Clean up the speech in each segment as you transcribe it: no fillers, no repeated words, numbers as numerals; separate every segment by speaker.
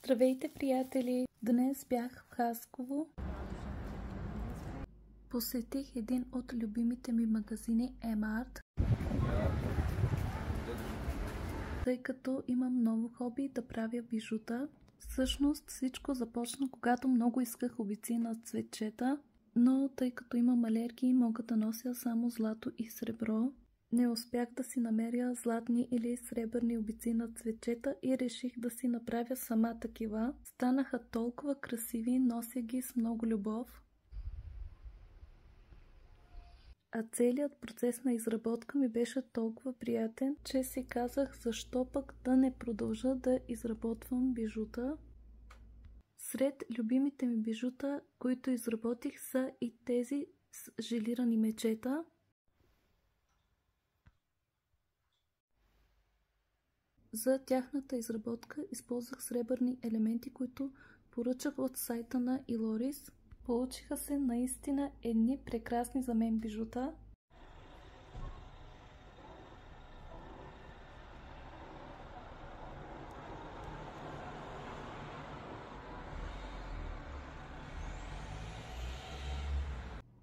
Speaker 1: Здравейте, приятели! Днес бях в Хасково. Посетих един от любимите ми магазини Емарт, тъй като имам ново хоби да правя бижута. Всъщност всичко започна, когато много исках обици на цветчета, но тъй като имам алергии, мога да нося само злато и сребро. Не успях да си намеря златни или сребърни обици на цветчета и реших да си направя сама такива. Станаха толкова красиви, нося ги с много любов. А целият процес на изработка ми беше толкова приятен, че си казах защо пък да не продължа да изработвам бижута. Сред любимите ми бижута, които изработих, са и тези с желирани мечета. За тяхната изработка използвах сребърни елементи, които поръчах от сайта на Илорис. Получиха се наистина едни прекрасни за мен бижута.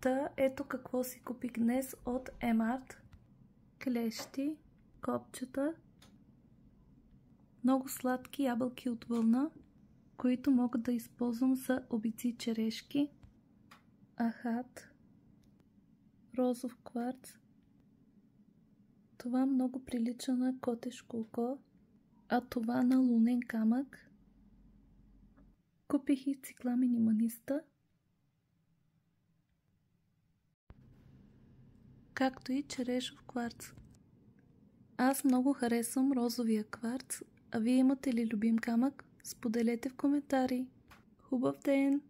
Speaker 1: Та ето какво си купих днес от Емарт. Клещи, копчета, много сладки ябълки от вълна, които мога да използвам за обици черешки, ахат, розов кварц. Това много прилича на котешко око, а това на лунен камък. Купих и цикламени маниста, както и черешов кварц. Аз много харесвам розовия кварц, а вие имате ли любим камък? Споделете в коментари. Хубав ден!